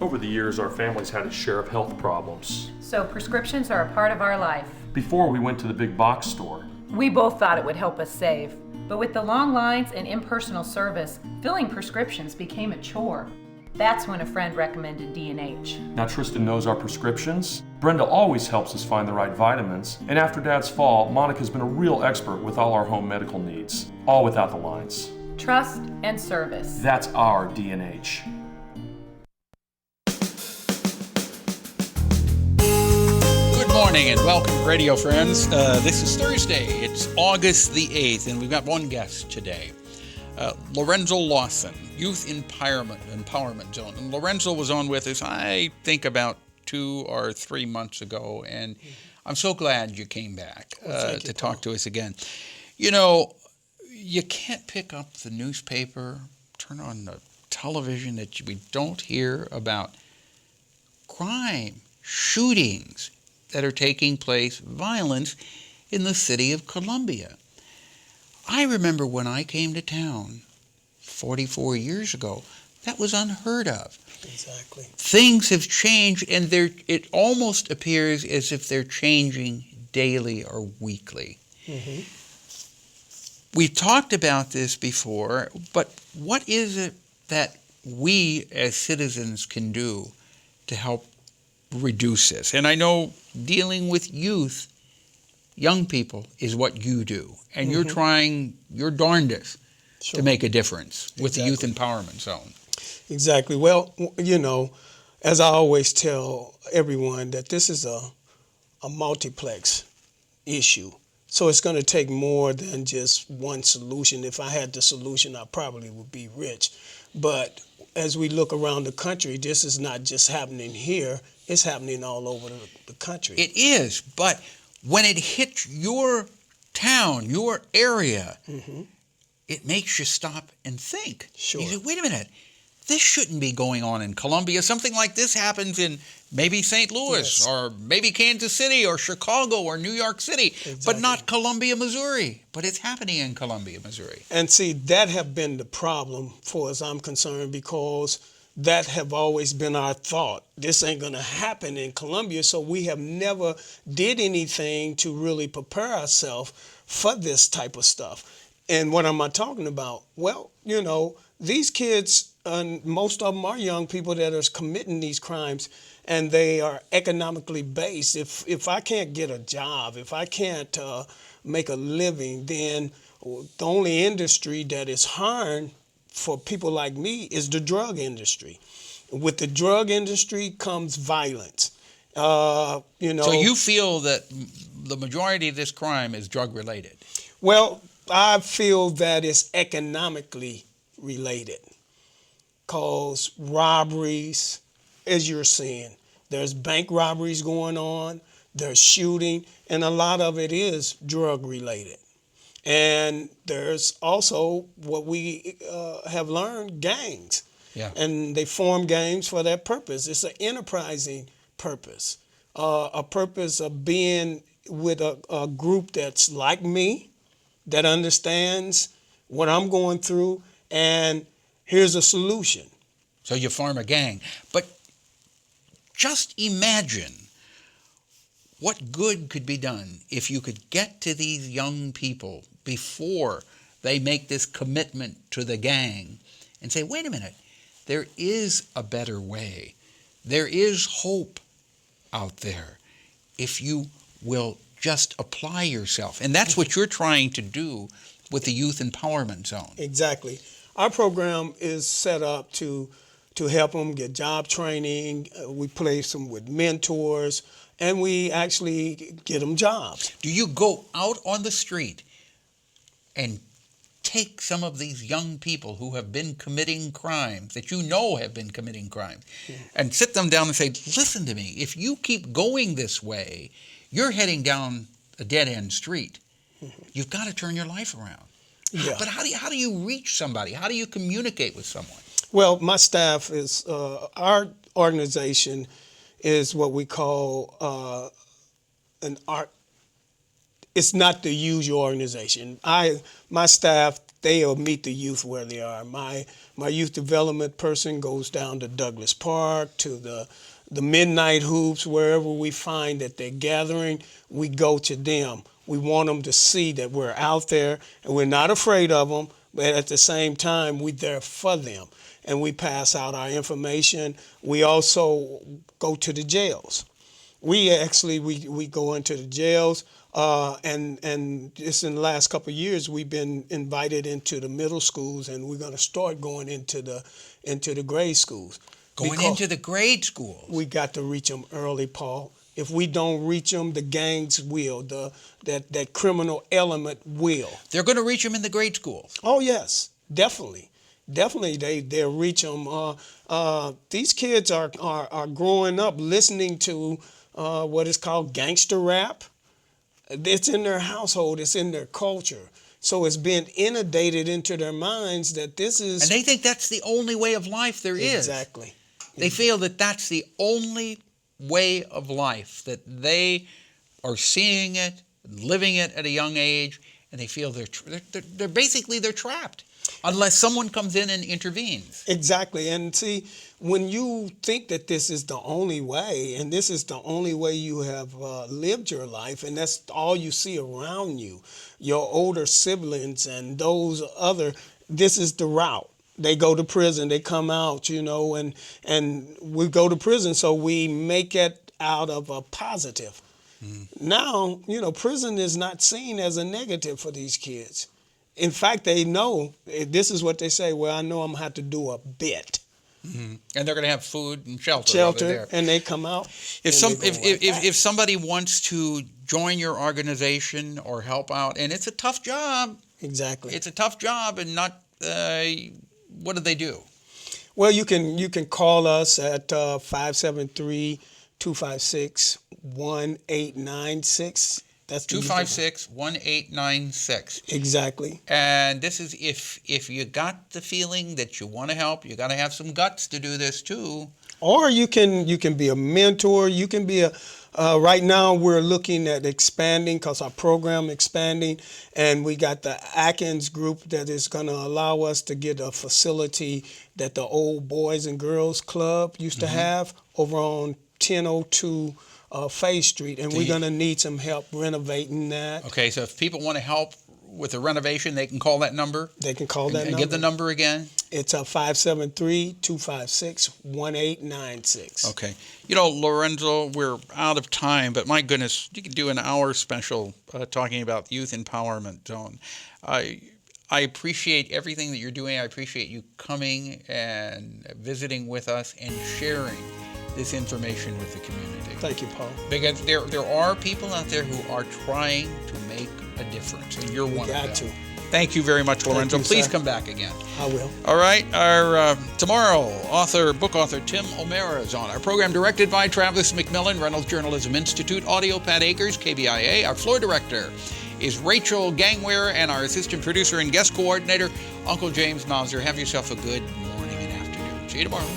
Over the years, our family's had a share of health problems. So prescriptions are a part of our life. Before we went to the big box store. We both thought it would help us save. But with the long lines and impersonal service, filling prescriptions became a chore. That's when a friend recommended D&H. Now Tristan knows our prescriptions. Brenda always helps us find the right vitamins. And after Dad's fall, Monica's been a real expert with all our home medical needs. All without the lines. Trust and service. That's our D&H. Good morning and welcome, radio friends. This is Thursday. It's August the 8th, and we've got one guest today. Lorenzo Lawson, Youth Empowerment Zone. And Lorenzo was on with us, I think, about 2 or 3 months ago, and I'm so glad you came back to talk to us again. You know, you can't pick up the newspaper, turn on the television that we don't hear about crime, shootings that are taking place, violence in the city of Columbia. I remember when I came to town 44 years ago, that was unheard of. Exactly. Things have changed, and it almost appears as if they're changing daily or weekly. Mm-hmm. We've talked about this before, but what is it that we as citizens can do to help reduce this? And I know dealing with youth, young people, is what you do. And you're trying your darndest to make a difference with the Youth Empowerment Zone. Exactly. Well, you know, as I always tell everyone, that this is a multiplex issue. So it's going to take more than just one solution. If I had the solution, I probably would be rich. But as we look around the country, this is not just happening here. It's happening all over the country. It is, but when it hits your town, your area, it makes you stop and think. Sure. You say, wait a minute, this shouldn't be going on in Columbia. Something like this happens in maybe St. Louis or maybe Kansas City or Chicago or New York City, but not Columbia, Missouri. But it's happening in Columbia, Missouri. And see, that have been the problem for as I'm concerned, because that have always been our thought. This ain't going to happen in Columbia, so we have never did anything to really prepare ourselves for this type of stuff. And what am I talking about? Well, you know, these kids, most of them are young people that are committing these crimes, and they are economically based. If I can't get a job, if I can't make a living, then the only industry that is hiring for people like me is the drug industry. With the drug industry comes violence. So you feel that the majority of this crime is drug related? Well, I feel that it's economically related. Cause robberies, as you're seeing, there's bank robberies going on, there's shooting, and a lot of it is drug related. And there's also what we have learned, gangs. Yeah. And they form gangs for that purpose. It's an enterprising purpose, a purpose of being with a group that's like me, that understands what I'm going through, and here's a solution. So you form a gang. But just imagine what good could be done if you could get to these young people before they make this commitment to the gang and say, wait a minute, there is a better way. There is hope out there if you will just apply yourself. And that's what you're trying to do with the Youth Empowerment Zone. Exactly. Our program is set up to help them get job training. We place them with mentors, and we actually get them jobs. Do you go out on the street and take some of these young people who have been committing crimes, that you know have been committing crimes, and sit them down and say, listen to me, if you keep going this way, you're heading down a dead-end street. You've got to turn your life around. Yeah. But how do you reach somebody? How do you communicate with someone? Well, my staff is, our organization is what we call an art. It's not the usual organization. My staff they'll meet the youth where they are. My youth development person goes down to Douglas Park, to the midnight hoops, wherever we find that they're gathering, we go to them. We want them to see that we're out there and we're not afraid of them, but at the same time, we're there for them. And we pass out our information. We also go to the jails. We go into the jails, and just in the last couple of years, we've been invited into the middle schools, and we're going to start going into the grade schools. Going into the grade schools. We got to reach them early, Paul. If we don't reach them, the gangs will. That criminal element will. They're going to reach them in the grade schools. Oh yes, definitely. They'll reach them. These kids are growing up listening to what is called gangster rap. It's in their household. It's in their culture. So it's been inundated into their minds that this is... And they think that's the only way of life there is. Exactly. They feel that that's the only way of life, that they are seeing it, living it at a young age, and they feel they're basically trapped unless someone comes in and intervenes. Exactly. And see, when you think that this is the only way, and this is the only way you have lived your life, and that's all you see around you, your older siblings and those other, this is the route. They go to prison, they come out, and we go to prison, so we make it out of a positive. Now, prison is not seen as a negative for these kids. In fact, they know, this is what they say, well, I know I'm going to have to do a bit. Mm-hmm. And they're going to have food and shelter. Shelter, and they come out. If somebody wants to join your organization or help out, and it's a tough job. Exactly. It's a tough job, and not, what do they do? Well, you can call us at 573-256-1896. That's 256-1896. Exactly. And this is if you got the feeling that you want to help, you got to have some guts to do this too. Or you can be a mentor. You can be right now we're looking at expanding because our program expanding, and we got the Akers group that is going to allow us to get a facility that the old Boys and Girls Club used to have over on 1002 Faye Street, and we're going to need some help renovating that. Okay, so if people want to help with the renovation, they can call that number? They can call that number. And give the number again? It's 573-256-1896. Okay. Lorenzo, we're out of time, but my goodness, you could do an hour special talking about Youth Empowerment Zone. I appreciate everything that you're doing. I appreciate you coming and visiting with us and sharing this information with the community. Thank you, Paul. Because there are people out there who are trying to make a difference, and you're one of them. Thank you very much, Lorenzo. Please come back again. I will. All right. Our tomorrow, book author Tim O'Mara is on. Our program directed by Travis McMillen, Reynolds Journalism Institute, audio Pat Akers, KBIA. Our floor director is Rachel Gangwere, and our assistant producer and guest coordinator, Uncle James Mauser. Have yourself a good morning and afternoon. See you tomorrow.